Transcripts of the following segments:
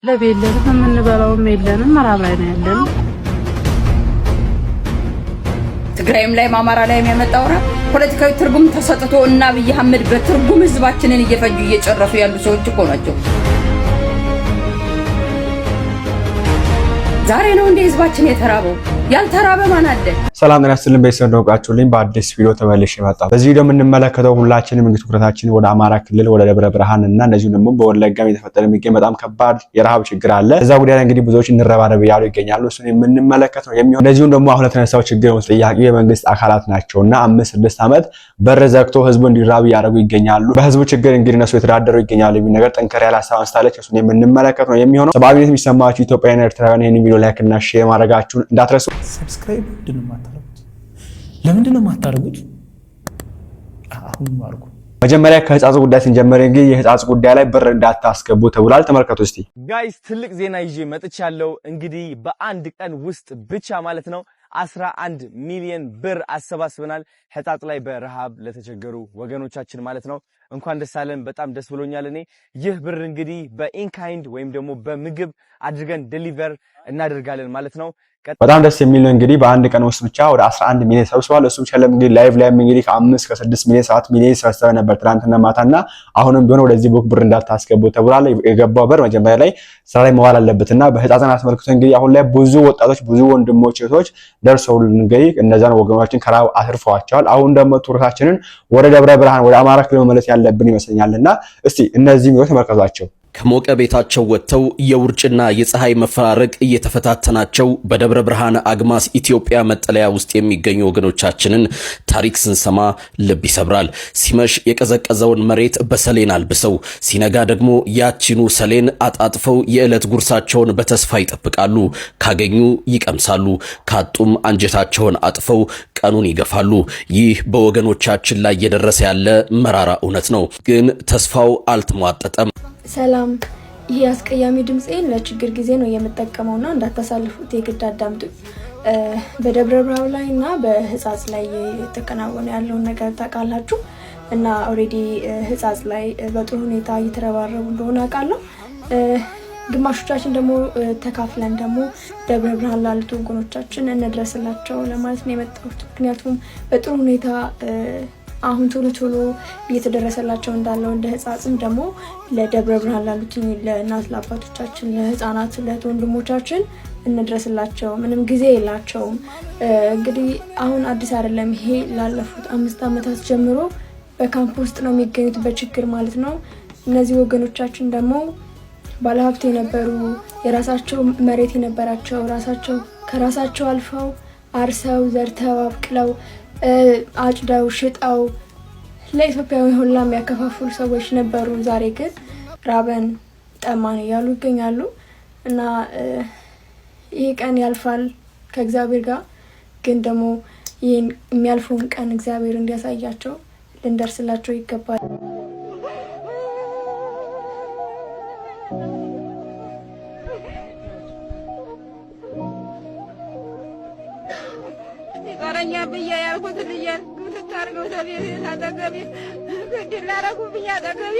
ለቤለንም የምንበላውም የለንም መራብ ላይ ነው ያለነው። ትግራይም ላይ አማራ ላይ የሚያመጣው ፖለቲካዊ ትርጉም ተሰጥቶ እና አብይ አህመድ በትርጉም ህዝባችንን እየፈጁ እየጨረሱ ያሉ ሰዎች እኮ ናቸው። ዛሬ ነው እንደ ህዝባችን የተራበው። ያልተራበ ማን አለ? ሰላም ጤና ይስጥልን ቤተሰብ እንደወቃችሁልኝ በአዲስ ቪዲዮ ተመልሼ መጣሁ። በዚህ ቪዲዮ የምንመለከተው ሁላችንም እንግዲህ ትኩረታችን ወደ አማራ ክልል ወደ ደብረ ብርሃን እና እንደዚሁም ደግሞ በወለጋም የተፈጠረ የሚገኝ በጣም ከባድ የረሃብ ችግር አለ። እዛ ጉዳይ ላይ እንግዲህ ብዙዎች እንረባረብ ያሉ ይገኛሉ። እሱን የምንመለከት ነው የሚሆነው። እንደዚሁም ደግሞ አሁን ለተነሳው ችግር ውስጥ ጥያቄ የመንግስት አካላት ናቸውና 5-6 ዓመት በር ዘግቶ ህዝቡ እንዲራብ ያደርጉ ይገኛሉ። በህዝቡ ችግር እንግዲህ እነሱ የተዳደሩ ይገኛሉ የሚል ነገር ጠንከር ያለ ሀሳብ አንስታለች። እሱን የምንመለከት ነው የሚሆነው። ሰብአዊነት የሚሰማችሁ ኢትዮጵያውያን ኤርትራውያን ይሄን ቪዲዮ ላይክ እና ሼር ማድረጋችሁን እንዳትረሱ። ሰብስክራይብ ለምንድነው የማታደርጉት? አሁን ማርኩ። መጀመሪያ ከህፃጽ ጉዳይ ስንጀምር እንግዲህ የህፃጽ ጉዳይ ላይ ብር እንዳታስገቡ ተብሏል። ተመልከቱ እስቲ ጋይስ፣ ትልቅ ዜና ይዤ መጥቻለሁ። እንግዲህ በአንድ ቀን ውስጥ ብቻ ማለት ነው 11 ሚሊዮን ብር አሰባስበናል። ህፃጽ ላይ በረሃብ ለተቸገሩ ወገኖቻችን ማለት ነው። እንኳን ደስ አለን። በጣም ደስ ብሎኛል። እኔ ይህ ብር እንግዲህ በኢንካይንድ ወይም ደግሞ በምግብ አድርገን ዴሊቨር እናደርጋለን ማለት ነው። በጣም ደስ የሚል ነው። እንግዲህ በአንድ ቀን ውስጥ ብቻ ወደ 11 ሚሊዮን ሰብስቧል። እሱ ብቻ እንግዲህ ላይቭ ላይ እንግዲህ ከ5 ከ6 ሚሊዮን 7 ሚሊዮን ሰብስበ ነበር ትናንትና ማታና አሁንም ቢሆን ወደዚህ ቦክ ብር እንዳታስገቡ ተብሏል። የገባው ብር መጀመሪያ ላይ ስራ ላይ መዋል አለበትና በህፃናት አስመልክቶ እንግዲህ አሁን ላይ ብዙ ወጣቶች ብዙ ወንድሞች እህቶች ደርሰውልን እንግዲህ እነዛን ወገኖቻችን ከራብ አትርፈዋቸዋል። አሁን ደግሞ ትኩረታችንን ወደ ደብረ ብርሃን ወደ አማራ ክልል መመለስ ያለብን ይመስለኛልና እስቲ እነዚህ ነው ተመልከቷቸው። ከሞቀ ቤታቸው ወጥተው የውርጭና የፀሐይ መፈራረቅ እየተፈታተናቸው በደብረ ብርሃን አግማስ ኢትዮጵያ መጠለያ ውስጥ የሚገኙ ወገኖቻችንን ታሪክ ስንሰማ ልብ ይሰብራል። ሲመሽ የቀዘቀዘውን መሬት በሰሌን አልብሰው ሲነጋ ደግሞ ያቺኑ ሰሌን አጣጥፈው የዕለት ጉርሳቸውን በተስፋ ይጠብቃሉ። ካገኙ ይቀምሳሉ፣ ካጡም አንጀታቸውን አጥፈው ቀኑን ይገፋሉ። ይህ በወገኖቻችን ላይ እየደረሰ ያለ መራራ እውነት ነው። ግን ተስፋው አልተሟጠጠም። ሰላም፣ ይሄ አስቀያሚ ድምጼን ለችግር ጊዜ ነው የምጠቀመውና እንዳታሳልፉት የግድ አዳምጡ። በደብረ ብርሃን ላይ እና በህፃጽ ላይ የተከናወነ ያለውን ነገር ታውቃላችሁ እና ኦሬዲ ህፃጽ ላይ በጥሩ ሁኔታ እየተረባረቡ እንደሆነ አውቃለሁ። ግማሾቻችን ደግሞ ተካፍለን ደግሞ ደብረ ብርሃን ላሉት ወገኖቻችን እንድረስላቸው ለማለት ነው የመጣሁት። ምክንያቱም በጥሩ ሁኔታ አሁን ቶሎ እየተደረሰላቸው እንዳለው እንደ ህፃጽም ደግሞ ለደብረ ብርሃን ላሉት ለእናት ለአባቶቻችን ለህፃናት ለወንድሞቻችን እንድረስላቸው። ምንም ጊዜ የላቸውም። እንግዲህ አሁን አዲስ አይደለም ይሄ፣ ላለፉት 5 ዓመታት ጀምሮ በካምፕ ውስጥ ነው የሚገኙት በችግር ማለት ነው። እነዚህ ወገኖቻችን ደግሞ ባለሀብት የነበሩ የራሳቸው መሬት የነበራቸው ከራሳቸው አልፈው አርሰው ዘርተው አብቅለው አጭደው ሽጠው ለኢትዮጵያዊ ሁላ የሚያከፋፍሉ ሰዎች ነበሩ። ዛሬ ግን ራበን ጠማን እያሉ ይገኛሉ እና ይህ ቀን ያልፋል ከእግዚአብሔር ጋር። ግን ደግሞ ይህን የሚያልፈውን ቀን እግዚአብሔር እንዲያሳያቸው ልንደርስላቸው ይገባል። ዛሬኛ ብዬ ያልኩት ልየን ምትታርገው ተቤት ታጠገቤ ግድ ላረጉ ብዬ አጠገቤ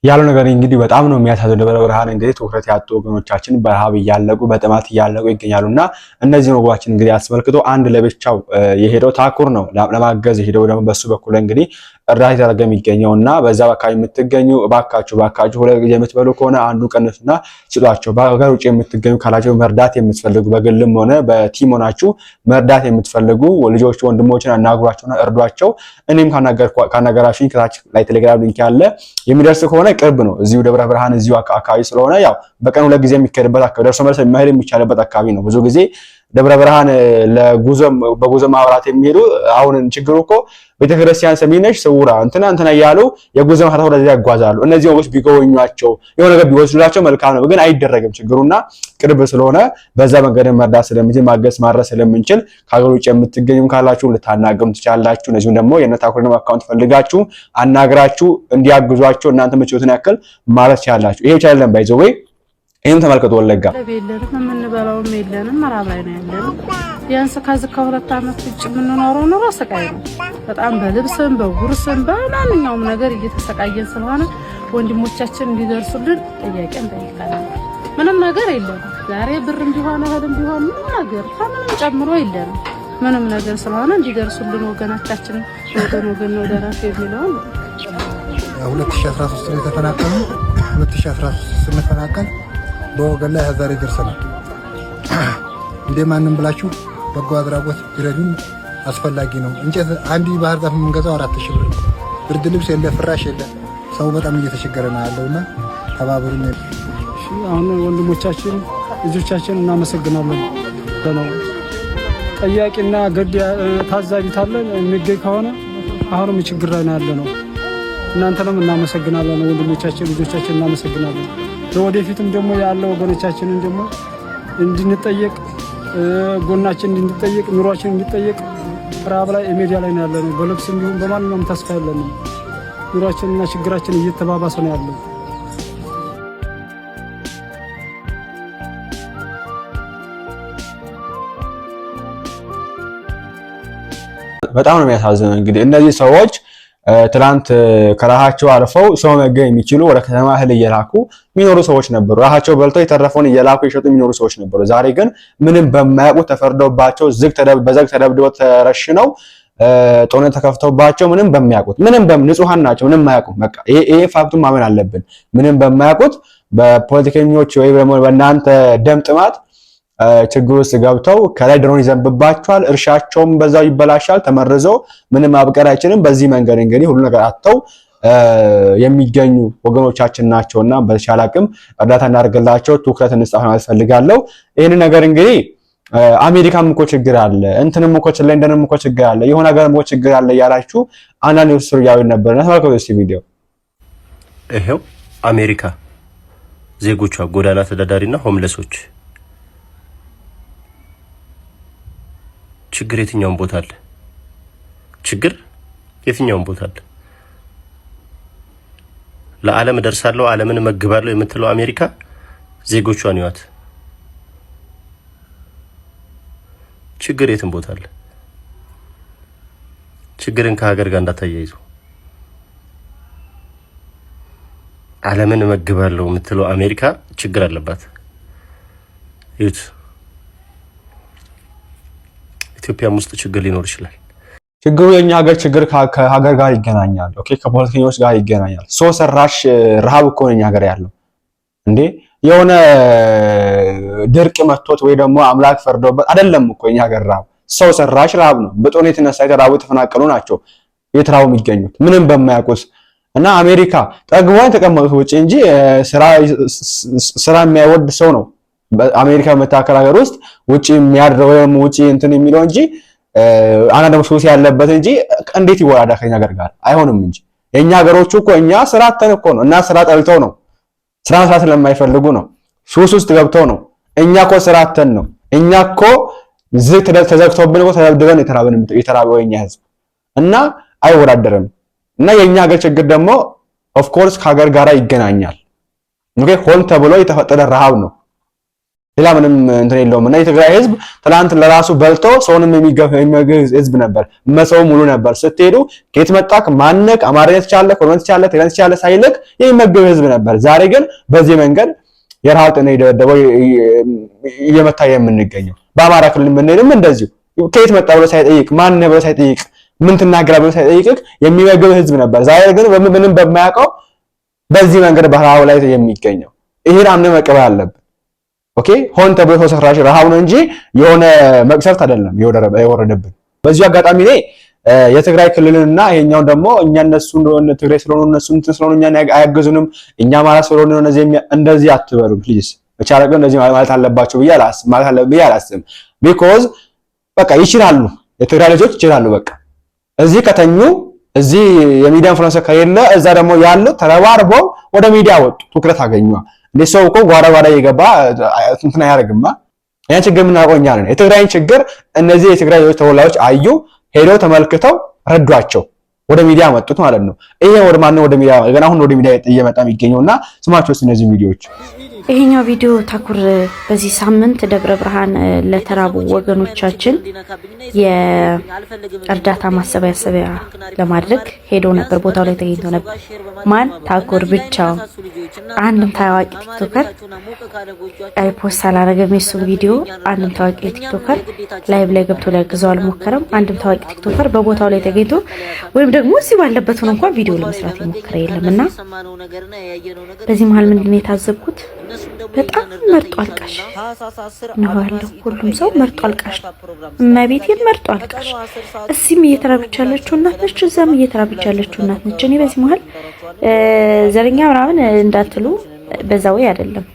ያለው ነገር እንግዲህ በጣም ነው የሚያሳዝነው። ደብረ ብርሃን እንግዲህ ትኩረት ያጡ ወገኖቻችን በረሃብ እያለቁ በጥማት እያለቁ ይገኛሉና እነዚህ ወገኖቻችን እንግዲህ አስመልክቶ አንድ ለብቻው የሄደው ታኩር ነው ለማገዝ የሄደው ደግሞ በሱ በኩል እንግዲህ እርዳታ ያደረገ የሚገኘውና በዛ አካባቢ የምትገኙ እባካችሁ ሁለት ጊዜ የምትበሉ ከሆነ አንዱ ቀንሱና ስጧቸው። በሀገር ውጭ የምትገኙ ካላችሁ መርዳት የምትፈልጉ በግልም ሆነ በቲም ሆናችሁ መርዳት የምትፈልጉ ልጆች ወንድሞችን አናግሯቸውና እርዷቸው። እኔም ካናገራችሁኝ ከታች ላይ ቴሌግራም ሊንክ ያለ የሚደርስ ከሆነ ቅርብ ነው። እዚሁ ደብረ ብርሃን እዚሁ አካባቢ ስለሆነ ያው በቀን 2 ጊዜ የሚከድበት አካባቢ ደርሶ መልስ መሄድ የሚቻልበት አካባቢ ነው። ብዙ ጊዜ ደብረ ብርሃን በጉዞ ማብራት የሚሄዱ አሁን ችግሩ እኮ ቤተክርስቲያን ሰሚነሽ ስውራ እንትና ያሉ የጉዞ ማህተው ወደዛ ያጓዛሉ። እነዚህ ወገኖች ቢጎበኟቸው የሆነ ነገር ቢወስዱላቸው መልካም ነው፣ ግን አይደረግም። ችግሩና ቅርብ ስለሆነ በዛ መንገድ መርዳት ስለምንችል ማገዝ ማድረስ ስለምንችል ከሀገር ውጭ የምትገኙም ካላችሁ ልታናገሩ ትችላላችሁ። እነዚህም ደግሞ የነታኩርን አካውንት ፈልጋችሁ አናግራችሁ እንዲያግዟቸው እናንተ ምቾትን ያክል ማለት ትችላላችሁ። ይሄ ብቻ አይደለም ባይዘው ይሄን ተመልከቱ። ወለጋ ለቤለንም የምንበላውም የለንም መራብ ላይ ነው ያለነው። ቢያንስ ከዚህ ከ2 ዓመት ውጭ የምንኖረው ኑሮ ስቃይ ነው። በጣም በልብስም በጉርስም በማንኛውም ነገር እየተሰቃየን ስለሆነ ወንድሞቻችን እንዲደርሱልን ጥያቄ እንጠይቃለን። ምንም ነገር የለም። ዛሬ ብርም ቢሆን እህልም ቢሆን ምንም ነገር ከምንም ጨምሮ የለም። ምንም ነገር ስለሆነ እንዲደርሱልን ወገናችን ወገን ነው ደራሽ የሚለው 2013 ላይ ተፈናቀሉ። 2013 ስንፈናቀል በወገን ላይ ዛሬ ደርሰናል። እንደማንም ብላችሁ በጎ አድራጎት ይረዱን አስፈላጊ ነው። እንጨት አንዲ ባህር ዛፍ የምንገዛው 4000 ብር፣ ብርድ ልብስ የለ ፍራሽ የለ። ሰው በጣም እየተቸገረ ነው ያለውና ተባበሩን። እሺ አሁን ወንድሞቻችን ልጆቻችን እናመሰግናለን። ነው ጠያቂና ገድ ታዛቢ ታለን የሚገኝ ከሆነ አሁንም ችግር ላይ ነው ያለነው። እናንተንም እናመሰግናለን። ወንድሞቻችን ልጆቻችን እናመሰግናለን። ለወደፊትም ደግሞ ያለው ወገኖቻችንን ደግሞ እንድንጠየቅ ጎናችን እንድንጠየቅ ኑሯችን እንድንጠየቅ ራብ ላይ ሚዲያ ላይ ነው ያለነው። በልብስም ቢሆን በማንኛውም ተስፋ ያለነው ኑሯችንና ችግራችን እየተባባሰ ነው ያለው። በጣም ነው የሚያሳዝነው። እንግዲህ እነዚህ ሰዎች ትላንት ከራሃቸው አልፈው ሰው መገኝ የሚችሉ ወደ ከተማ እህል እየላኩ የሚኖሩ ሰዎች ነበሩ። ራሃቸው በልተው የተረፈውን እየላኩ ይሸጡ የሚኖሩ ሰዎች ነበሩ። ዛሬ ግን ምንም በማያውቁ ተፈርዶባቸው በዘግ ተደብድበው ተረሽነው ጦርነት ተከፍተውባቸው ምንም በሚያውቁት ንጹሃን ናቸው። ምንም የማያውቁ በቃ ይሄ ፋክቱን ማመን አለብን። ምንም በማያውቁት በፖለቲከኞች ወይ ደግሞ በእናንተ ደም ጥማት ችግር ውስጥ ገብተው ከላይ ድሮን ይዘንብባቸዋል። እርሻቸውም በዛው ይበላሻል። ተመርዘው ምንም ማብቀል አይችልም። በዚህ መንገድ እንግዲህ ሁሉ ነገር አጥተው የሚገኙ ወገኖቻችን ናቸውና በተቻለ አቅም እርዳታ እናደርግላቸው፣ ትኩረት እንስጣ ማለት ፈልጋለሁ። ይሄን ነገር እንግዲህ አሜሪካም እኮ ችግር አለ፣ እንትንም እኮ ለንደንም እኮ ችግር አለ፣ የሆነ ሀገርም እኮ ችግር አለ ያላችሁ አንዳንድ ውስጥ ያው ነበር ነው። ተመልከቱ እስቲ ቪዲዮ። ይሄው አሜሪካ ዜጎቿ ጎዳና ተዳዳሪና ሆምለሶች ችግር የትኛውም ቦታ አለ። ችግር የትኛውም ቦታ አለ። ለዓለም ደርሳለሁ ዓለምን መግባለሁ የምትለው አሜሪካ ዜጎቿን ይዋት ችግር የትም ቦታ አለ። ችግርን ከሀገር ጋር እንዳታያይዙ። ዓለምን መግባለሁ የምትለው አሜሪካ ችግር አለባት። ይሁት ኢትዮጵያም ውስጥ ችግር ሊኖር ይችላል። ችግሩ የኛ ሀገር ችግር ከሀገር ጋር ይገናኛል። ኦኬ ከፖለቲከኞች ጋር ይገናኛል። ሰው ሰራሽ ረሃብ እኮ ነው የኛ ሀገር ያለው እንዴ። የሆነ ድርቅ መጥቶት ወይ ደግሞ አምላክ ፈርዶበት አይደለም እኮ የኛ ሀገር ረሃብ ሰው ሰራሽ ረሃብ ነው። በጦርነት የተነሳ የተራቡ የተፈናቀሉ ናቸው የተራቡ የሚገኙት ምንም በማያውቁት እና አሜሪካ ጠግቧን የተቀመጡት ውጪ እንጂ ስራ የሚያወድ ሰው ነው በአሜሪካ መታከል ሀገር ውስጥ ውጪ የሚያድረው ወይም ውጪ እንትን የሚለው እንጂ አና ደግሞ ሱስ ያለበት እንጂ እንዴት ይወራዳ ከኛ ሀገር ጋር አይሆንም እንጂ የኛ ሀገሮቹ እኮ እኛ ስራ አጥተን እኮ ነው እና ስራ ጠልተው ነው ስራ መስራት ስለማይፈልጉ ነው ሱስ ውስጥ ገብተው ነው። እኛ እኮ ስራ አጥተን ነው። እኛ እኮ ተዘግቶብን እኮ ተደብድበን የተራበው የኛ ህዝብ እና አይወዳደርም። እና የኛ ሀገር ችግር ደግሞ ኦፍ ኮርስ ከሀገር ጋራ ይገናኛል። ኦኬ ሆን ተብሎ የተፈጠረ ረሃብ ነው። ሌላ ምንም እንትን የለውም። እና የትግራይ ህዝብ ትላንት ለራሱ በልቶ ሰውንም የሚገፍ ህዝብ ነበር። መሰው ሙሉ ነበር። ስትሄዱ ከየት መጣክ ማነክ አማርኛ ትቻለህ ኮንፈረንስ ትቻለህ ትግረን ትቻለህ ሳይልክ የሚመገብ ህዝብ ነበር። ዛሬ ግን በዚህ መንገድ የረሃብ ጥና ይደበደበው እየመታ የምንገኘው በአማራ ክልል ምንንም እንደዚሁ ከየት መጣ ብሎ ሳይጠይቅ ማን ነው ብሎ ሳይጠይቅ ምን ትናገራ ብሎ ሳይጠይቅ የሚመገብ ህዝብ ነበር። ዛሬ ግን ምንም በማያውቀው በዚህ መንገድ በረሃብ ላይ የሚገኘው ይሄን አምነን መቀበል አለብን። ኦኬ ሆን ተብሎ ሰው ሰራሽ ረሃብ ነው እንጂ የሆነ መቅሰፍት አይደለም የወረደብን። በዚህ አጋጣሚ ላይ የትግራይ ክልልና ይሄኛው ደግሞ እኛ እነሱ እንደሆነ ትግራይ ስለሆነ እነሱ እንትን ስለሆነ እኛ አያገዙንም እኛ ማለት ስለሆነ እንደዚህ አትበሉ ፕሊዝ። በቻለቀ እንደዚህ ማለት አለባቸው ብዬ አላስብም። ቢኮዝ በቃ ይችላሉ፣ የትግራይ ልጆች ይችላሉ። በቃ እዚህ ከተኙ እዚህ የሚዲያ ኢንፍሉዌንሰር ከሌለ እዛ ደግሞ ያለው ተረባርበው ወደ ሚዲያ ወጡ፣ ትኩረት አገኙ። እንደ ሰው እኮ ጓዳ ይገባ እንትን አያደርግማ። ያን ችግር የምናውቀው እኛ ነን። የትግራይን ችግር እነዚህ የትግራይ ተወላጆች አዩ፣ ሄደው ተመልክተው ረዷቸው፣ ወደ ሚዲያ መጡት ማለት ነው። ይሄ ወደ ማን ወደ ሚዲያ ገና አሁን ወደ ሚዲያ እየመጣ የሚገኘውና ስማቸው እነዚህ ቪዲዮዎች ይሄኛው ቪዲዮ ታኩር በዚህ ሳምንት ደብረ ብርሃን ለተራቡ ወገኖቻችን የእርዳታ ማሰባሰቢያ ለማድረግ ሄዶ ነበር። ቦታው ላይ ተገኝቶ ነበር። ማን? ታኩር ብቻው። አንድም ታዋቂ ቲክቶከር ፖስት አላረገም የሱን ቪዲዮ። አንድም ታዋቂ ቲክቶከር ላይቭ ላይ ገብቶ ሊያግዘው አልሞከረም። አንድም ታዋቂ ቲክቶከር በቦታው ላይ ተገኝቶ ወይም ደግሞ እዚህ ባለበት ሆኖ እንኳን ቪዲዮ ለመስራት የሞከረ የለምና በዚህ መሀል ምንድነው የታዘብኩት? በጣም መርጦ አልቃሽ ነው ያለው። ሁሉም ሰው መርጦ አልቃሽ ነው። እመቤቴን መርጦ አልቃሽ። እዚህም እየተራበች ያለችው እናት ነች፣ እዛም እየተራበች ያለችው እናት ነች። እኔ በዚህ መሀል ዘረኛ ምናምን እንዳትሉ በዛ ወይ አይደለም፣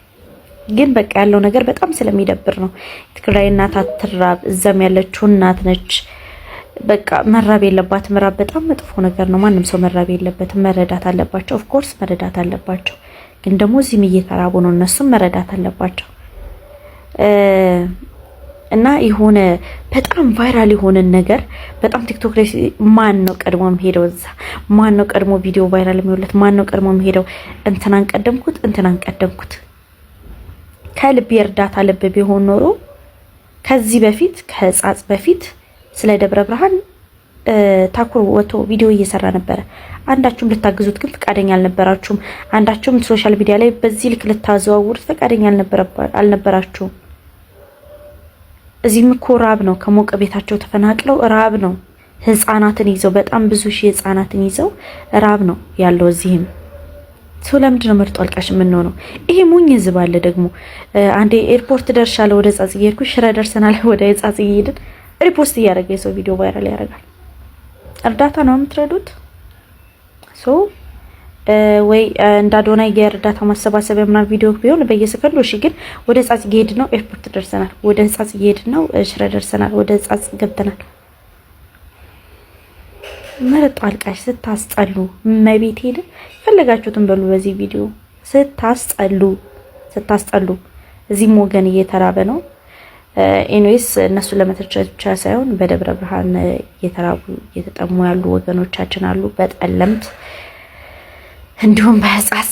ግን በቃ ያለው ነገር በጣም ስለሚደብር ነው። ትግራይ እናት አትራብ፣ እዛም ያለችው እናት ነች። በቃ መራብ የለባትም። መራብ በጣም መጥፎ ነገር ነው። ማንም ሰው መራብ የለበትም። መረዳት አለባቸው። ኦፍ ኮርስ መረዳት አለባቸው። ግን ደግሞ እዚህም እየተራቡ ነው። እነሱም መረዳት አለባቸው። እና የሆነ በጣም ቫይራል የሆነ ነገር በጣም ቲክቶክ ላይ ማን ነው ቀድሞ ሄደው እዛ ማን ነው ቀድሞ ቪዲዮ ቫይራል የሚውለት ማን ነው ቀድሞ ሄደው እንትናን ቀደምኩት ከልብ የእርዳታ ልብ ቢሆን ኖሮ ከዚህ በፊት ከህጻጽ በፊት ስለ ደብረ ብርሃን ታኩር ወቶ ቪዲዮ እየሰራ ነበር። አንዳችሁም ልታግዙት ግን ፈቃደኛ አልነበራችሁም። አንዳችሁም ሶሻል ሚዲያ ላይ በዚህ ልክ ልታዘዋውሩት ፈቃደኛ አልነበራችሁም። እዚህም እኮ ራብ ነው። ከሞቀ ቤታቸው ተፈናቅለው ራብ ነው። ህፃናትን ይዘው በጣም ብዙ ሺህ ህፃናትን ይዘው ራብ ነው ያለው እዚህም። ሰው ለምንድን ነው መርጦ አልቃሽ የምንሆነው? ይሄ ሞኝ ህዝብ አለ ደግሞ። አንዴ ኤርፖርት ደርሻለሁ ወደ ጻጽ እየሄድኩ ሽረ ደርሰናል ወደ ጻጽ እየሄድን ሪፖስት እያደረገ የሰው ቪዲዮ ቫይራል ያደርጋል። እርዳታ ነው የምትረዱት? ወይ እንዳዶና የእርዳታ ማሰባሰቢያ ምናምን ቪዲዮ ቢሆን በየሰከንዱ እሺ። ግን ወደ ጻጽ እየሄድ ነው፣ ኤርፖርት ደርሰናል፣ ወደ ጻጽ እየሄድ ነው፣ ሽረ ደርሰናል፣ ወደ ጻጽ ገብተናል። መርጦ አልቃሽ ስታስጠሉ። መቤት ሄደ ፈለጋችሁትን በሉ በዚህ ቪዲዮ ስታስጠሉ። እዚህም ወገን እየተራበ ነው። ኤኒዌይስ እነሱ ለመተቸት ብቻ ሳይሆን በደብረ ብርሃን እየተራቡ እየተጠሙ ያሉ ወገኖቻችን አሉ። በጠለምት እንዲሁም በህጻጽ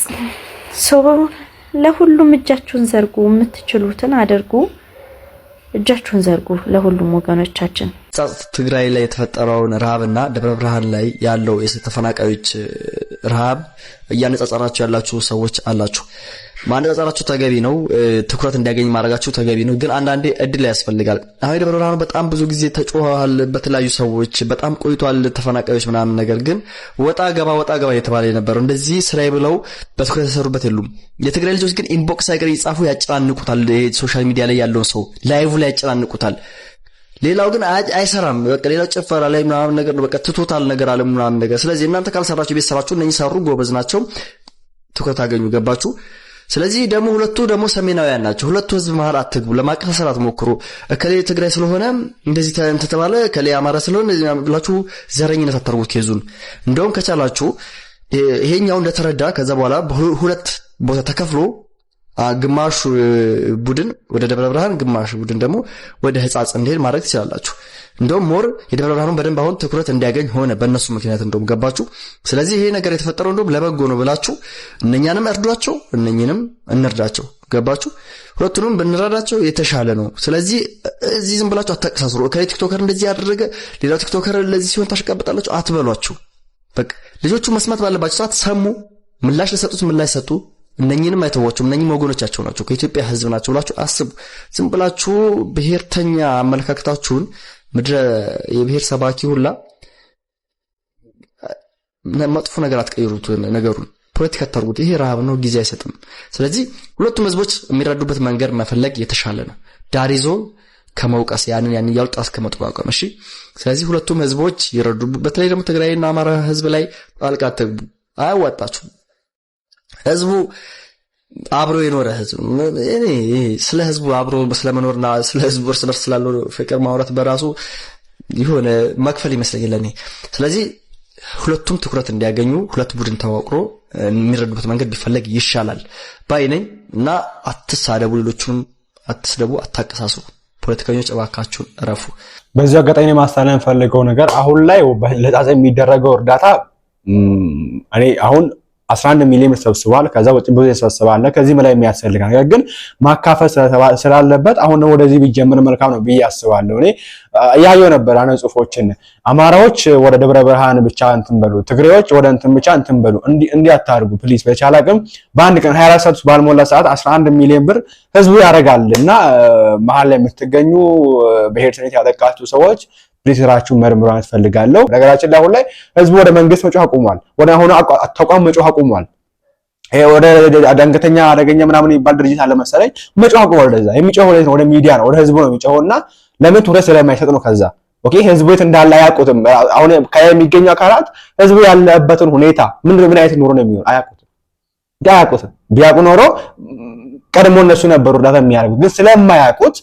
ለሁሉም እጃችሁን ዘርጉ፣ የምትችሉትን አድርጉ። እጃችሁን ዘርጉ ለሁሉም ወገኖቻችን። ትግራይ ላይ የተፈጠረውን ረሃብና ደብረ ብርሃን ላይ ያለው የተፈናቃዮች ረሃብ እያነጻጸራችሁ ያላችሁ ሰዎች አላችሁ። ማነጻጸራችሁ ተገቢ ነው። ትኩረት እንዲያገኝ ማድረጋችሁ ተገቢ ነው። ግን አንዳንዴ እድል ያስፈልጋል። አሁን ደብረ ብርሃን በጣም ብዙ ጊዜ ተጮሃል በተለያዩ ሰዎች በጣም ቆይቷል ተፈናቃዮች ምናምን። ነገር ግን ወጣ ገባ የተባለ ነበር። እንደዚህ ስራይ ብለው በትኩረት ተሰሩበት የሉም። የትግራይ ልጆች ግን ኢንቦክስ አይቀር ይጻፉ ያጨናንቁታል። ሶሻል ሚዲያ ላይ ያለው ሰው ላይቭ ላይ ያጨናንቁታል። ሌላው ግን አይሰራም። በቃ ሌላው ጨፈራ ላይ ምናምን ነገር ነው። በቃ ትቶታል ነገር አለ ምናምን ነገር። ስለዚህ እናንተ ካልሰራችሁ ቤት ሰራችሁ እነኚህ ሰሩ ጎበዝ ናቸው፣ ትኩረት አገኙ። ገባችሁ? ስለዚህ ደግሞ ሁለቱ ደግሞ ሰሜናውያን ናቸው። ሁለቱ ህዝብ መሃል አትግቡ፣ ለማቀሳሰር አትሞክሩ። እከሌ ትግራይ ስለሆነ እንደዚህ ተባለ፣ እከሌ አማራ ስለሆነ ብላችሁ ዘረኝነት አታርጉት ኬዙን። እንደውም ከቻላችሁ ይሄኛው እንደተረዳ ከዛ በኋላ በሁለት ቦታ ተከፍሎ ግማሽ ቡድን ወደ ደብረ ብርሃን ግማሽ ቡድን ደግሞ ወደ ህጻጽ እንዲሄድ ማድረግ ትችላላችሁ። እንደውም ሞር የደብረ ብርሃኑን በደንብ አሁን ትኩረት እንዲያገኝ ሆነ በእነሱ ምክንያት እንደውም ገባችሁ። ስለዚህ ይሄ ነገር የተፈጠረው እንደውም ለበጎ ነው ብላችሁ እነኛንም እርዷቸው፣ እነኝንም እንርዳቸው። ገባችሁ? ሁለቱንም ብንረዳቸው የተሻለ ነው። ስለዚህ እዚህ ዝም ብላችሁ አታቀሳስሩ። ከሌ ቲክቶከር እንደዚህ ያደረገ ሌላው ቲክቶከር ለዚህ ሲሆን ታሽቀብጣላችሁ አትበሏችሁ። በቃ ልጆቹ መስማት ባለባቸው ሰዓት ሰሙ፣ ምላሽ ለሰጡት ምላሽ ሰጡ። እነኝንም አይተዋቸውም። እነኝም ወገኖቻቸው ናቸው፣ ከኢትዮጵያ ህዝብ ናቸው ብላችሁ አስቡ። ዝም ብላችሁ ብሔርተኛ አመለካከታችሁን ምድረ የብሔር ሰባኪ ሁላ መጥፎ ነገር አትቀይሩት። ነገሩን ፖለቲካ አታርጉት። ይሄ ረሃብ ነው፣ ጊዜ አይሰጥም። ስለዚህ ሁለቱም ህዝቦች የሚረዱበት መንገድ መፈለግ የተሻለ ነው። ዳሪዞ ከመውቀስ ያንን ያውጣ እስከመጥቋቋም። እሺ፣ ስለዚህ ሁለቱም ህዝቦች ይረዱ። በተለይ ደግሞ ትግራይና አማራ ህዝብ ላይ ጣልቃ አትግቡ፣ አያዋጣችሁም። ህዝቡ አብሮ የኖረ ህዝብ እኔ ስለ ህዝቡ አብሮ ስለመኖርና ስለ ህዝቡ እርስ በርስ ስላለው ፍቅር ማውራት በራሱ የሆነ መክፈል ይመስለኛል ለኔ። ስለዚህ ሁለቱም ትኩረት እንዲያገኙ ሁለት ቡድን ተዋቅሮ የሚረዱበት መንገድ ቢፈለግ ይሻላል ባይ ነኝ። እና አትሳደቡ፣ ሌሎቹንም አትስደቡ፣ አታቀሳስሩ። ፖለቲከኞች እባካችሁን እረፉ። በዚህ አጋጣሚ ማስተላለፍ ፈልገው ነገር አሁን ላይ ለህጻጽ የሚደረገው እርዳታ እኔ አሁን 11 ሚሊዮን ብር ሰብስቧል። ከዛ ወጪ ብዙ ያሰበሰባል። ከዚህ በላይ የሚያስፈልግ ነገር ግን ማካፈል ስላለበት አሁን ነው ወደዚህ ቢጀምር መልካም ነው ብዬ አስባለሁ። እኔ ያየው ነበር አነ ጽሁፎችን አማራዎች ወደ ደብረ ብርሃን ብቻ እንትን በሉ፣ ትግሬዎች ወደ እንትን ብቻ እንትን በሉ፣ እንዲህ አታርጉ ፕሊዝ። በቻለ አቅም በአንድ ቀን 24 ሰዓት ባልሞላ ሰዓት 11 ሚሊዮን ብር ህዝቡ ያደርጋልና መሀል ላይ የምትገኙ ብሔርተኝነት ያጠቃችሁ ሰዎች ፕሊስራችሁ መርምሩ አስፈልጋለሁ። ነገራችን ላይ አሁን ላይ ህዝቡ ወደ መንግስት መጮህ አቁሟል። ወደ አሁን ተቋም መጮህ አቁሟል። ይሄ ወደ አደንገተኛ አደገኛ ምናምን ይባል ድርጅት አለ መሰለኝ መጮህ አቁሟል። ወደዛ የሚጮህ ወደ ሚዲያ ነው፣ ወደ ህዝቡ ነው የሚጮህና ለምን ትኩረት ስለማይሰጥ ነው። ከዛ ኦኬ ህዝቡ የት እንዳለ አያውቁትም። አሁን ከሚገኙ አካላት ህዝቡ ያለበትን ሁኔታ ምን አይነት ኑሮ ነው የሚሆን አያውቁትም። ቢያውቁ ኖሮ ቀድሞ እነሱ ነበሩ እርዳታ የሚያደርጉት፣ ግን ስለማያውቁት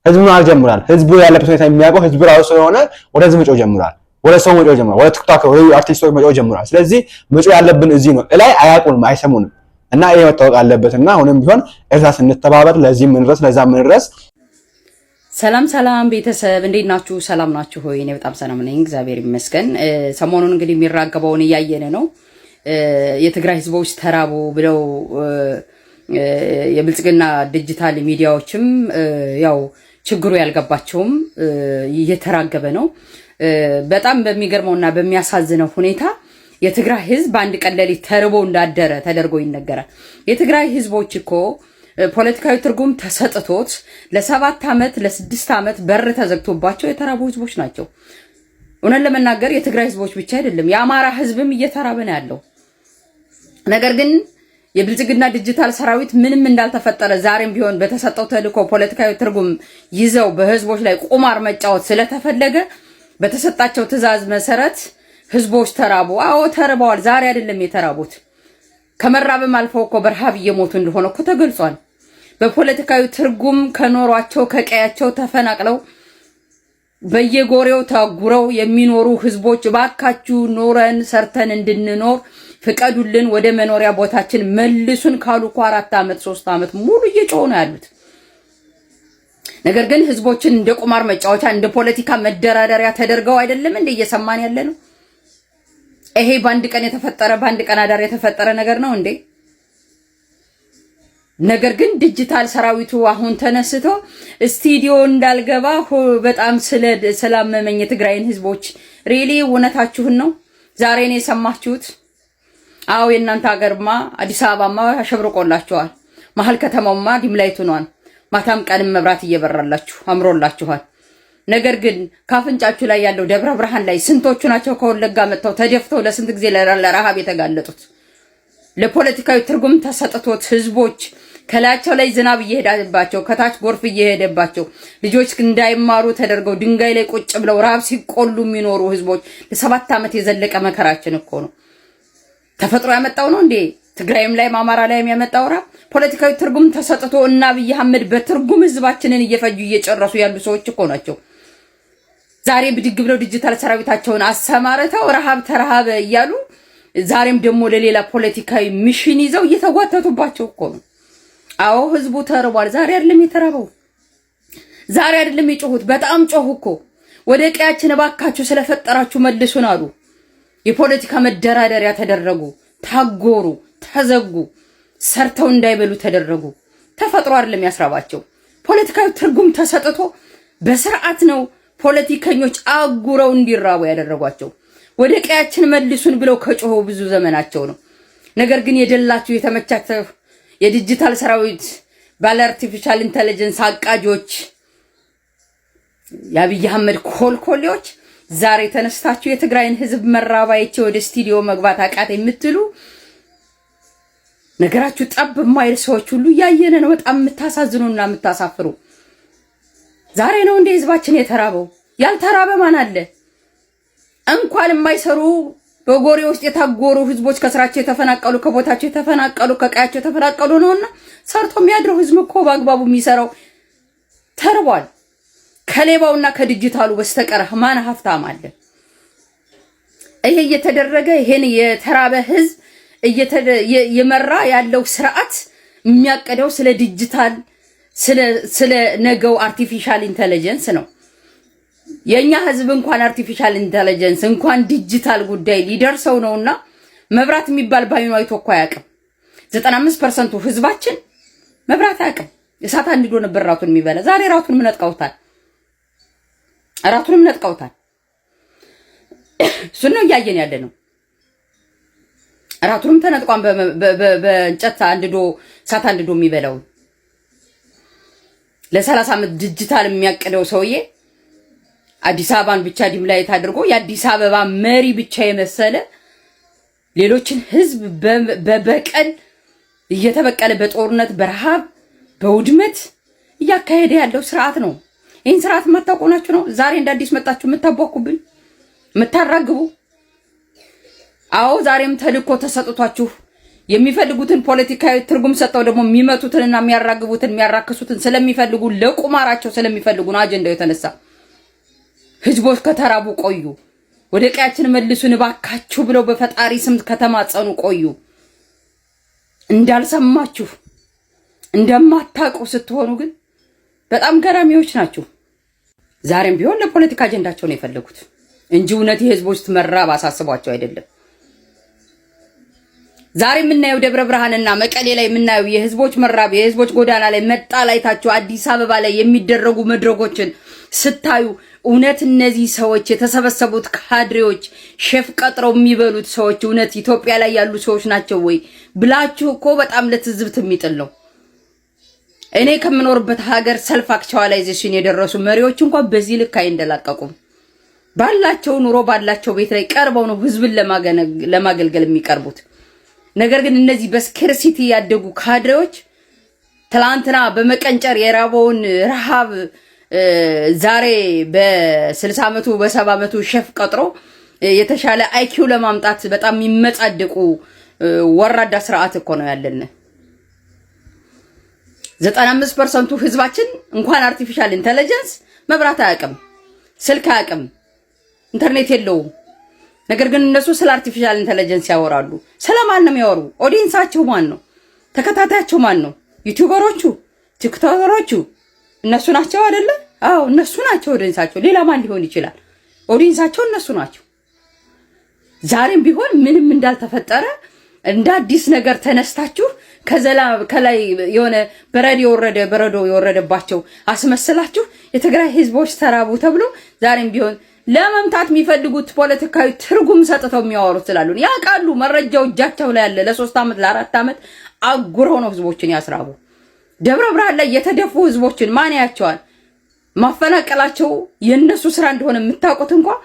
ህዝቡ ነው ጀምሯል። ህዝቡ ያለበት ሁኔታ የሚያውቀው ህዝቡ ራሱ ስለሆነ ወደ ህዝብ መጮህ ጀምሯል። ወደ ሰው መጮህ ጀምሯል። ወደ ቲክቶክ ወደ አርቲስቶች መጮህ ጀምሯል። ስለዚህ መጮህ ያለብን እዚህ ነው። ላይ አያውቁንም፣ አይሰሙንም እና ይሄ መታወቅ አለበትና አሁንም ቢሆን እርስ እንተባበር። ለዚህ ለዛ ምንድረስ። ሰላም ቤተሰብ እንዴት ናችሁ? ሰላም ናችሁ ሆይ? እኔ በጣም ሰላም ነኝ፣ እግዚአብሔር ይመስገን። ሰሞኑን እንግዲህ የሚራገበውን እያየነ ነው። የትግራይ ህዝቦች ተራቡ ብለው የብልጽግና ዲጂታል ሚዲያዎችም ያው ችግሩ ያልገባቸውም እየተራገበ ነው። በጣም በሚገርመውና በሚያሳዝነው ሁኔታ የትግራይ ህዝብ አንድ ቀን ሌሊት ተርቦ እንዳደረ ተደርጎ ይነገራል። የትግራይ ህዝቦች እኮ ፖለቲካዊ ትርጉም ተሰጥቶት ለ7 ዓመት ለ6 ዓመት በር ተዘግቶባቸው የተራቡ ህዝቦች ናቸው። እውነት ለመናገር የትግራይ ህዝቦች ብቻ አይደለም፣ የአማራ ህዝብም እየተራበ ነው ያለው። ነገር ግን የብልጽግና ዲጂታል ሰራዊት ምንም እንዳልተፈጠረ ዛሬም ቢሆን በተሰጠው ተልእኮ ፖለቲካዊ ትርጉም ይዘው በህዝቦች ላይ ቁማር መጫወት ስለተፈለገ በተሰጣቸው ትዕዛዝ መሰረት ህዝቦች ተራቡ። አዎ ተርበዋል። ዛሬ አይደለም የተራቡት፣ ከመራብም አልፈው እኮ በረሃብ እየሞቱ እንደሆነ እኮ ተገልጿል። በፖለቲካዊ ትርጉም ከኖሯቸው ከቀያቸው ተፈናቅለው በየጎሬው ታጉረው የሚኖሩ ህዝቦች ባካችሁ ኖረን ሰርተን እንድንኖር ፍቀዱልን፣ ወደ መኖሪያ ቦታችን መልሱን ካሉ እኮ 4 ዓመት 3 ዓመት ሙሉ እየጮሁ ነው ያሉት። ነገር ግን ህዝቦችን እንደ ቁማር መጫወቻ እንደ ፖለቲካ መደራደሪያ ተደርገው አይደለም እንደ እየሰማን ያለ ነው። ይሄ በአንድ ቀን የተፈጠረ በአንድ ቀን አዳር የተፈጠረ ነገር ነው እንዴ? ነገር ግን ዲጂታል ሰራዊቱ አሁን ተነስቶ ስቱዲዮ እንዳልገባ በጣም ስላመመኝ የትግራይን ህዝቦች ሪሊ እውነታችሁን ነው ዛሬ ነው የሰማችሁት? አዎ የእናንተ ሀገርማ አዲስ አበባማ አሸብርቆላችኋል። መሀል ከተማውማ ዲምላይት ሆኗል። ማታም ቀንም መብራት እየበራላችሁ አምሮላችኋል። ነገር ግን ካፍንጫችሁ ላይ ያለው ደብረ ብርሃን ላይ ስንቶቹ ናቸው ከወለጋ መጥተው ተደፍተው ለስንት ጊዜ ለረሃብ የተጋለጡት? ለፖለቲካዊ ትርጉም ተሰጥቶት ህዝቦች ከላያቸው ላይ ዝናብ እየሄደባቸው ከታች ጎርፍ እየሄደባቸው ልጆች እንዳይማሩ ተደርገው ድንጋይ ላይ ቁጭ ብለው ረሃብ ሲቆሉ የሚኖሩ ህዝቦች ለ7 ዓመት የዘለቀ መከራችን እኮ ነው። ተፈጥሮ ያመጣው ነው እንዴ? ትግራይም ላይ አማራ ላይም ያመጣው ረሃብ ፖለቲካዊ ትርጉም ተሰጥቶ እና አብይ አህመድ በትርጉም ህዝባችንን እየፈጁ እየጨረሱ ያሉ ሰዎች እኮ ናቸው። ዛሬ ብድግ ብለው ዲጂታል ሰራዊታቸውን አሰማርተው ረሃብ ተረሃበ እያሉ ዛሬም ደግሞ ለሌላ ፖለቲካዊ ሚሽን ይዘው እየተጓተቱባቸው እኮ ነው። አዎ ህዝቡ ተርቧል። ዛሬ አይደለም የተራበው፣ ዛሬ አይደለም የጮሁት፣ በጣም ጮሁ እኮ። ወደ ቀያችን እባካችሁ ስለፈጠራችሁ መልሱን አሉ። የፖለቲካ መደራደሪያ ተደረጉ፣ ታጎሩ፣ ተዘጉ፣ ሰርተው እንዳይበሉ ተደረጉ። ተፈጥሮ አይደለም ያስራባቸው፣ ፖለቲካዊ ትርጉም ተሰጥቶ በስርዓት ነው ፖለቲከኞች አጉረው እንዲራቡ ያደረጓቸው። ወደ ቀያችን መልሱን ብለው ከጮሁ ብዙ ዘመናቸው ነው። ነገር ግን የደላችሁ የተመቻቸው የዲጂታል ሰራዊት ባለ አርቲፊሻል ኢንተለጀንስ አቃጆች የአብይ አህመድ ኮልኮሌዎች ዛሬ ተነስታችሁ የትግራይን ህዝብ መራባይቼ ወደ ስቱዲዮ መግባት አቃተ የምትሉ ነገራችሁ ጠብ የማይል ሰዎች ሁሉ ያየነ ነው። በጣም የምታሳዝኑና የምታሳፍሩ። ዛሬ ነው እንደ ህዝባችን የተራበው። ያልተራበ ማን አለ? እንኳን የማይሰሩ በጎሬ ውስጥ የታጎሩ ህዝቦች ከስራቸው የተፈናቀሉ ከቦታቸው የተፈናቀሉ ከቀያቸው የተፈናቀሉ ነውና ሰርቶ የሚያድረው ህዝብ እኮ በአግባቡ የሚሰራው ተርቧል። ከሌባውና ከዲጂታሉ በስተቀር ማን ሀብታም አለ? ይሄ እየተደረገ ይሄን የተራበ ህዝብ እየመራ ያለው ስርዓት የሚያቀደው ስለ ዲጂታል ስለ ነገው አርቲፊሻል ኢንተለጀንስ ነው። የኛ ህዝብ እንኳን አርቲፊሻል ኢንተለጀንስ እንኳን ዲጂታል ጉዳይ ሊደርሰው ነውና መብራት የሚባል ባይኑ አይቶ እኮ አያውቅም። 95% ህዝባችን መብራት አያውቅም። እሳት አንድዶ ነበር ራቱን የሚበላ። ዛሬ ራቱንም ነጥቀውታል። እሱን ነው እያየን ያለ ነው። ራቱንም ተነጥቋን በእንጨት አንድዶ እሳት አንድዶ የሚበላው ለ30 ዓመት ዲጂታል የሚያቀደው ሰውዬ አዲስ አበባን ብቻ ዲምላይት አድርጎ የአዲስ አበባ መሪ ብቻ የመሰለ ሌሎችን ህዝብ በበቀል እየተበቀለ በጦርነት በረሃብ በውድመት እያካሄደ ያለው ስርዓት ነው። ይህን ስርዓት የማታውቁ ናችሁ ነው ዛሬ እንደ አዲስ መጣችሁ የምታቧኩብን የምታራግቡ። አዎ ዛሬም ተልኮ ተሰጥቷችሁ የሚፈልጉትን ፖለቲካዊ ትርጉም ሰጠው ደግሞ የሚመቱትንና የሚያራግቡትን የሚያራክሱትን ስለሚፈልጉ ለቁማራቸው ስለሚፈልጉ ነው አጀንዳው የተነሳ። ህዝቦች ከተራቡ ቆዩ፣ ወደ ቀያችን መልሱን እባካችሁ ብለው በፈጣሪ ስም ከተማጸኑ ቆዩ። እንዳልሰማችሁ እንደማታውቁ ስትሆኑ ግን በጣም ገራሚዎች ናችሁ። ዛሬም ቢሆን ለፖለቲካ አጀንዳቸው ነው የፈለጉት እንጂ እውነት የህዝቦች መራብ አሳስቧቸው አይደለም። ዛሬ የምናየው ደብረ ብርሃንና መቀሌ ላይ የምናየው የህዝቦች መራብ የህዝቦች ጎዳና ላይ መጣላይታቸው አዲስ አበባ ላይ የሚደረጉ መድረኮችን ስታዩ እውነት እነዚህ ሰዎች የተሰበሰቡት ካድሬዎች ሼፍ ቀጥረው የሚበሉት ሰዎች እውነት ኢትዮጵያ ላይ ያሉ ሰዎች ናቸው ወይ ብላችሁ እኮ በጣም ለትዝብት የሚጥል ነው። እኔ ከምኖርበት ሀገር ሰልፍ አክቹዋላይዜሽን የደረሱ መሪዎች እንኳን በዚህ ልክ አይንደላቀቁም። ባላቸው ኑሮ ባላቸው ቤት ላይ ቀርበው ነው ህዝብን ለማገልገል የሚቀርቡት። ነገር ግን እነዚህ በስኬርሲቲ ያደጉ ካድሬዎች ትላንትና በመቀንጨር የራበውን ረሃብ ዛሬ በ60 ዓመቱ በ70 ዓመቱ ሼፍ ቀጥሮ የተሻለ አይኪው ለማምጣት በጣም የሚመጻደቁ ወራዳ ስርዓት እኮ ነው ያለን። 95% ህዝባችን እንኳን አርቲፊሻል ኢንተለጀንስ መብራት አያውቅም፣ ስልክ አያውቅም፣ ኢንተርኔት የለውም። ነገር ግን እነሱ ስለ አርቲፊሻል ኢንተለጀንስ ያወራሉ። ስለማን ነው የሚያወሩ? ኦዲየንሳቸው ማን ነው? ተከታታያቸው ማን ነው? ዩቲዩበሮቹ፣ ቲክቶከሮቹ እነሱ ናቸው አይደለ? አዎ እነሱ ናቸው ኦዲየንሳቸው። ሌላ ማን ሊሆን ይችላል? ኦዲየንሳቸው እነሱ ናቸው። ዛሬም ቢሆን ምንም እንዳልተፈጠረ እንደ አዲስ ነገር ተነስታችሁ ከላይ የሆነ በረዶ የወረደባቸው አስመስላችሁ የትግራይ ህዝቦች ተራቡ ተብሎ ዛሬም ቢሆን ለመምታት የሚፈልጉት ፖለቲካዊ ትርጉም ሰጥተው የሚያወሩት ስላሉ ያውቃሉ። መረጃው እጃቸው ላይ ያለ ለ3 ዓመት ለ4 ዓመት አጉረው ነው ህዝቦችን ያስራቡ። ደብረ ብርሃን ላይ የተደፉ ህዝቦችን ማን ያያቸዋል? ማፈናቀላቸው የነሱ ስራ እንደሆነ የምታውቁት እንኳን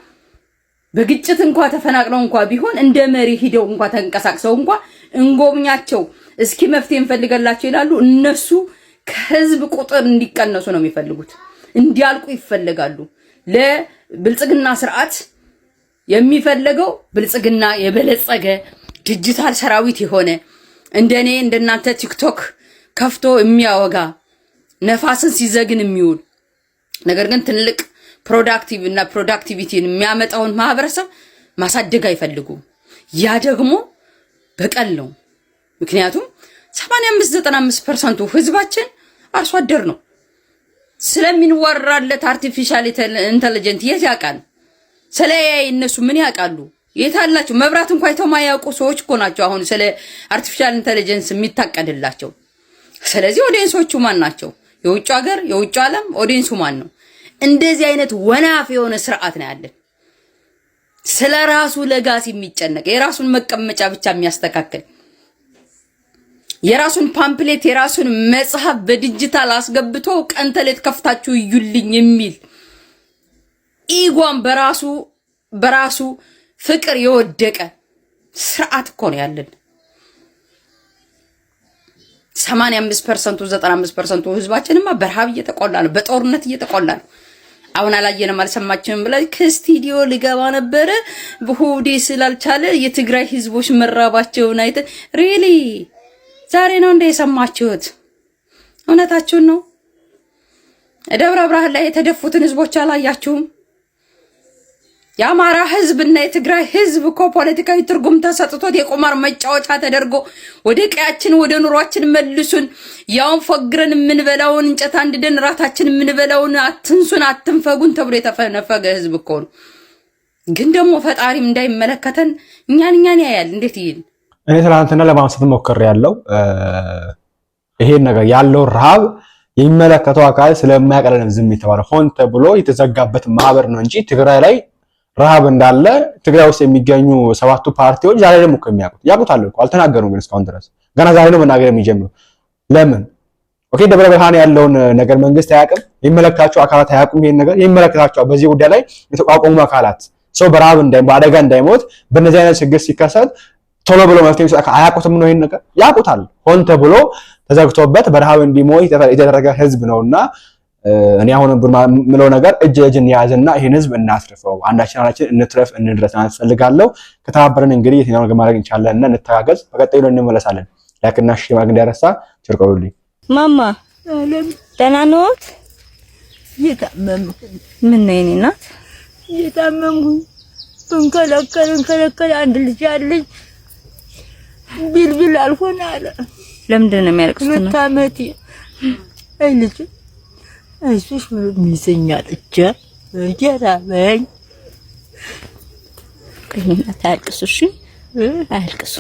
በግጭት እንኳን ተፈናቅለው እንኳን ቢሆን እንደ መሪ ሂደው እንኳን ተንቀሳቅሰው እንኳን እንጎብኛቸው እስኪ መፍትሄ እንፈልጋላቸው ይላሉ። እነሱ ከህዝብ ቁጥር እንዲቀነሱ ነው የሚፈልጉት፣ እንዲያልቁ ይፈልጋሉ። ለብልጽግና ስርዓት የሚፈልገው ብልጽግና የበለጸገ ዲጂታል ሰራዊት የሆነ እንደኔ እንደናንተ ቲክቶክ ከፍቶ የሚያወጋ ነፋስን ሲዘግን የሚውል ነገር ግን ትልቅ ፕሮዳክቲቭ እና ፕሮዳክቲቪቲን የሚያመጣውን ማህበረሰብ ማሳደግ አይፈልጉም። ያ ደግሞ በቀል ነው። ምክንያቱም 85-95% ህዝባችን አርሶ አደር ነው። ስለሚንወራለት አርቲፊሻል ኢንተለጀንት የት ያውቃል? ስለያይ እነሱ ምን ያውቃሉ? የታላችሁ መብራት እንኳን የተማያውቁ ሰዎች እኮ ናቸው አሁን ስለ አርቲፊሻል ኢንተለጀንስ የሚታቀድላቸው። ስለዚህ ኦዲየንሶቹ ማን ናቸው? የውጭ ሀገር የውጭ ዓለም ኦዲየንሱ ማን ነው? እንደዚህ አይነት ወናፍ የሆነ ስርዓት ነው ያለን። ስለራሱ ለጋስ የሚጨነቅ የራሱን መቀመጫ ብቻ የሚያስተካክል የራሱን ፓምፕሌት የራሱን መጽሐፍ በዲጂታል አስገብቶ ቀንተሌት ከፍታችሁ እዩልኝ የሚል ኢጓን በራሱ ፍቅር የወደቀ ስርዓት እኮ ነው ያለን። 85% 95% ህዝባችንማ በረሃብ እየተቆላ ነው፣ በጦርነት እየተቆላ ነው። አሁን አላየንም አልሰማችንም ብላ ከስቱዲዮ ልገባ ነበር በሆዴ ስላልቻለ የትግራይ ህዝቦች መራባቸውን አይተ ሪሊ ዛሬ ነው እንደ የሰማችሁት? እውነታችሁን ነው። ደብረ ብርሃን ላይ የተደፉትን ህዝቦች አላያችሁም? የአማራ ህዝብና የትግራይ ህዝብ እኮ ፖለቲካዊ ትርጉም ተሰጥቶት የቁማር መጫወቻ ተደርጎ ወደ ቀያችን ወደ ኑሯችን መልሱን፣ ያውን ፎግረን የምንበላውን እንጨት አንድደን ራታችን የምንበላውን አትንሱን አትንፈጉን ተብሎ የተፈነፈገ ህዝብ እኮ ነው። ግን ደግሞ ፈጣሪም እንዳይመለከተን እኛን ያያል። እንዴት ይል እኔ ትናንትና ለማንሳት ሞክሬያለሁ። ይሄን ነገር ያለው ረሃብ የሚመለከተው አካል ስለማያቀለለም ዝም የተባለው ሆን ተብሎ የተዘጋበት ማህበር ነው እንጂ ትግራይ ላይ ረሃብ እንዳለ ትግራይ ውስጥ የሚገኙ 7ቱ ፓርቲዎች ዛሬ ደግሞ ያውቁታል እኮ አልተናገሩም። ግን እስካሁን ድረስ ገና ዛሬ ነው መናገር የሚጀምሩ። ለምን ኦኬ ደብረ ብርሃን ያለውን ነገር መንግስት አያውቅም? የሚመለከታቸው አካላት አያውቁም? ይሄን ነገር የሚመለከታቸው በዚህ ጉዳይ ላይ የተቋቋሙ አካላት ሰው በረሃብ በአደጋ እንዳይሞት በእነዚህ አይነት ችግር ሲከሰት ቶሎ ብሎ መፍትሄ ሲሰጥ አያውቁትም ነው? ይሄን ነገር ያውቁታል። ሆን ተብሎ ተዘግቶበት በረሃብ እንዲሞት የተደረገ ህዝብ ነውና እኔ አሁን ምለው ነገር እጅ ለእጅ እንያዝና ይሄን ህዝብ እናስርፈው፣ አንዳችን እንትረፍ እንድረስ ፈልጋለሁ። ከተባበረን እንግዲህ የትኛው ነገር ማድረግ እንችላለንና እንተጋገዝ። በቀጣዩ እንመለሳለን። ላይክና ሼር ማድረግ እንዳይረሳ። ቸርቆልኝ ማማ ደህና ነዎት? የታመምኩ ምን ነው የኔ እናት? የታመምኩ እንከለከል አንድ ልጅ አለኝ ቢልቢል አልሆነ አለ። ለምንድን ነው የሚያለቅሱት? መታመቲ አይ ልጅ አይዞሽ ምን ይዘኛል እጀራበኝ ከኔና ታልቅሱ። እሺ አልቅሱ።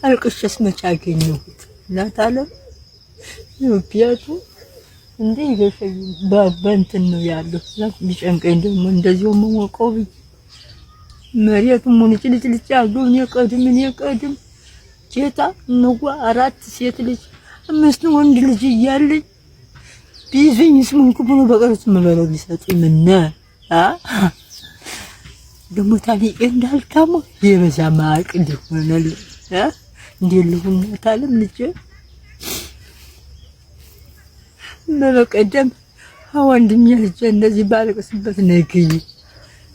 አልቅሽስ መች አገኘሁት እናት አለም ቢያቱ እንዴ ይገፈኝ በእንትን ነው ያለው። ቢጨንቀኝ ደግሞ እንደዚሁ መሞቀው መሬቱን ሙሉ ልጭ አገውን የቀድም ጌታ ነው 4 ሴት ልጅ 5 ወንድ ልጅ እያለኝ ቢይዙኝ ስሙንኩ ብሎ በቀርጽ መለለው ቢሰጡኝ ምን ደግሞ ታዲያ እንዳልታማ የበዛ ማቅ እንዲሆነል እንዲልሁን ታለም ልጅ በቀደም ወንድሜ ልጅ እንደዚህ ባለቀስበት ነግይ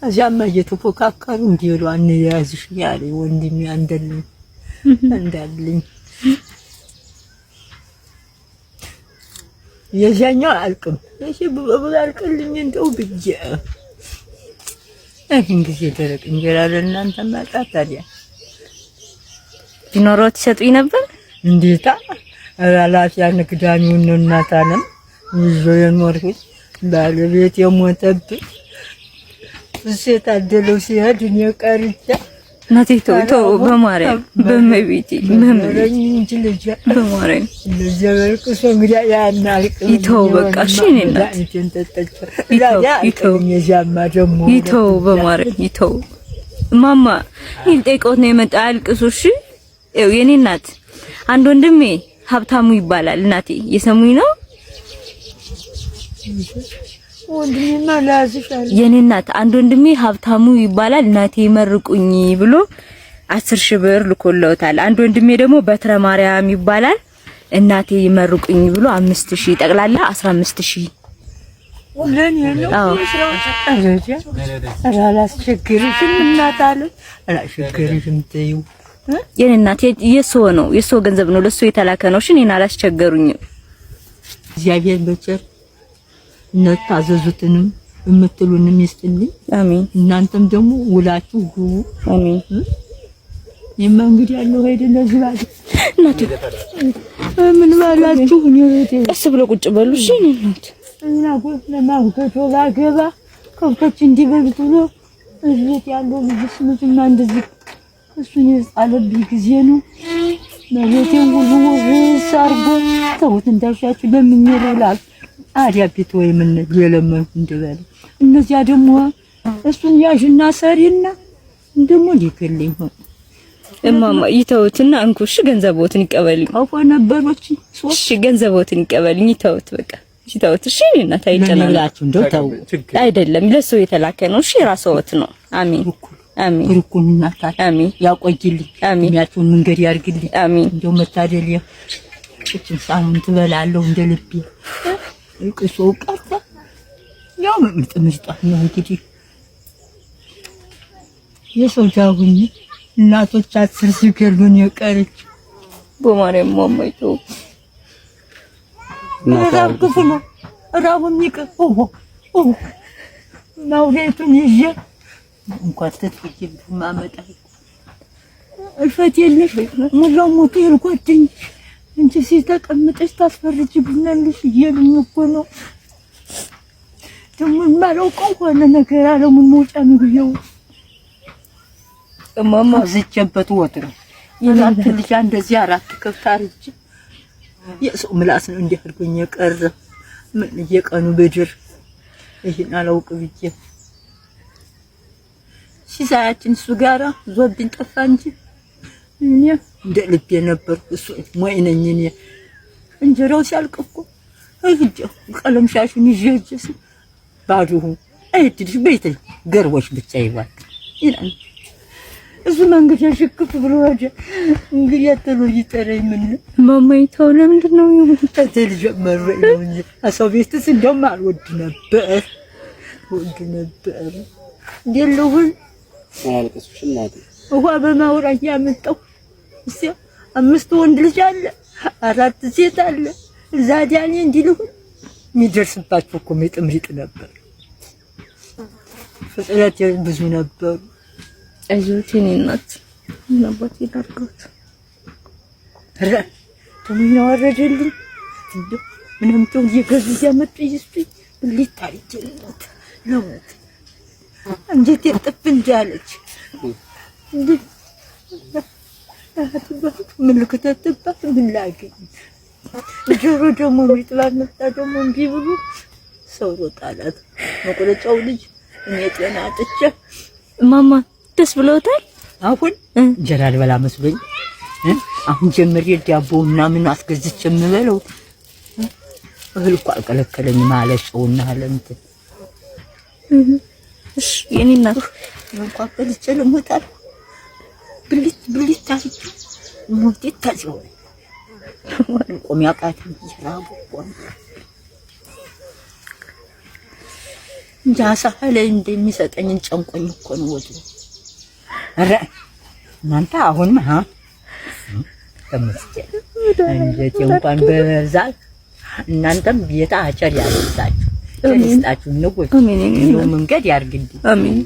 እዚያማ እየተፎካከሩ እንዲሉ አንያዝሽ ያለ ወንድሜ እንዳልኝ የዛኛው አልቅም እሺ በአልቅልኝ እንደው ብዬ ይሄን ጊዜ ደረቅ እንጀራ ለእናንተ ማጣት ታዲያ ቢኖሮት ይሰጡኝ ነበር። እንዴታ አላፊያ ንግዳሚውን ነው እናታለም ይዞ የኖርኩት ባለቤት የሞተብኝ ሴት አደለው ሲሄድ እኔ ቀርቼ እናቴ ተው በማርያም በመቤቴ መምረኝ እንጂ ልጅ በማርያም ለዘበልኩ እንግዲህ ያናልቅ ይተው በቃ እሺ እኔ እናት ይተው በማርያም ይተው ማማ ይልጠይቆት ነው የመጣ አልቅሱ። እሺ ይኸው የኔ እናት አንድ ወንድሜ ሀብታሙ ይባላል። እናቴ የሰሙኝ ነው ወንድሜ ማላዝሻል። የኔ እናት አንድ ወንድሜ ሀብታሙ ይባላል። እናቴ ይመርቁኝ ብሎ 10,000 ብር ልኮለውታል። አንድ ወንድሜ ደግሞ በትረ ማርያም ይባላል። እናቴ ይመርቁኝ ብሎ 5,000 ጠቅላላ 15,000 ወለኔ ነው አላስቸግርሽም እናት አለ አላስቸግርሽም ተይው የኔ እናት የሶ ነው የሶ ገንዘብ ነው ለሱ የተላከ ነው። እሺ እኔን አላስቸገሩኝም። እግዚአብሔር በቸር እናታዘዙትንም እምትሉንም ይስጥልኝ። አሜን። እናንተም ደግሞ ውላችሁ ግቡ። አሜን። የማንግዲ ያለው አይደለ ዝባል እናቴ ምን ባላችሁ ቀስ ብሎ ቁጭ በሉ። እሺ እኔ እናት እና ጎት ለማንከቶ ባገባ ከብቶች እንዲበሉት ብሎ እዚህ ያለው ልጅስ ምንና እንደዚህ እሱን የጻለብኝ ጊዜ ነው። መሬቴን ሁሉ ሳርጎ ተውት እንዳሻችሁ ለምኝላል አዲያቢት ወይ ምን የለመን እንደበለ እነዚያ ደግሞ እሱን ያዥና ሰሪና እንደሞ ሊከልኝ ሆነ እማማ ይተውትና እንኩሽ ገንዘቦትን ይቀበልኝ አውቆ ነበሮች እሺ ገንዘቦትን ይቀበልኝ ይተውት በቃ ይተውት። እሺ እናት አይጨናላችሁ እንደው ተው አይደለም ለሱ የተላከ ነው። እሺ ራስዎት ነው። አሜን አሜን ሩኩን እናት አሜን ያቆይልኝ አሜን ያቱን መንገድ ያርግልኝ አሜን እንደው መታደልያ እቺን ሳሙን ትበላለሁ እንደ ልቤ እቅሶ ቀርታ ያው ምጥምጣት ነው እንግዲህ የሰው ጃጉኝ እናቶች 10 ሲገሉን የቀረች በማርያም ማማይቶ ራብ ክፍሉ ራቡም ይቀርው ማውሬቱን ይዤ እንኳን ተጥቂም ማመጣ እልፈት የለሽ ሙላው ሞት ይልቆጥኝ እንጂ ሲተቀምጠሽ ታስፈርጅብናለሽ እየሉኝ እኮ ነው። ደግሞ ማለው ቆንጆ ነገር አለሙን ሞጫ ነው ይው እማማ ዝጨበት ወጥሮ የናንተ ልጅ እንደዚህ 4 ከብት አርጅ የሰው ምላስ ነው እንዲያርጎኝ የቀረ ምን የቀኑ በድር ይሄን አላውቅ ብዬ ሲሳያችን እሱ ጋራ ዞብኝ ጠፋ እንጂ እኔ እንደ ልቤ ነበር። እሱ ሞይነኝ እኔ እንጀራው ሲያልቅ እኮ እጅ ቀለም ሻሹን ይዤ ባዱሁ አይትልሽ ቤት ገርቦሽ ብቻ ይዋል ይላል። እሱ መንገድ ያሽክፍ ብሎ ወደ እንግዲህ ያተሉ ይጠረኝ ምን ማማይ ተው ለምንድን ነው ተተል ጀመረ ነው እንጂ አሰው ቤትስ እንደውም አልወድ ነበር እንደለሁን አልቀስሽ እናቴ ውሃ በማውራት ያመጣው እሺ 5 ወንድ ልጅ አለ 4 ሴት አለ ዛዲያኔ እንዲልሁ የሚደርስባቸው እኮ ምጥምሪጥ ነበር። ፍጥረት ብዙ ነበሩ። አይዞቴን እናት እናባት ይዳርጋት ተምን ወረደልኝ ምንም ተው ይገዝ ያመጣ ይስጥኝ ሊታይጀለት ነው እንዴት የጥፍ እንጃለች እንዴ ምልክተትባት ምን ላገኝ ጆሮ ደግሞ ሚጥላት መጣ ደግሞ እንቢ ብሎ ሰው ወጣላት መቆረጫው ልጅ እኔ ጤና አጥቼ ማማ ደስ ብሎታል። አሁን እንጀራ ልበላ መስሎኝ አሁን ጀምሬ ዳቦና ምን አስገዝቼ የምበለው እህል እኮ አልከለከለኝ ማለሽውና አለምት እሺ የኔ እናት እንኳን በልቼ ልሞታል ብልት ታሪክ ሞት ታዚው ቆም ያቃት ይራቡ ጃሳለ እንደሚሰጠኝ ጨንቆኝ እኮ ነው ወጡ አረ እናንተ አሁን ተመስገን እንዴት እንኳን በዛል እናንተም ቤታ አጨር ያለሳችሁ ተስጣችሁ ነው ወይ መንገድ ያርግልኝ አሜን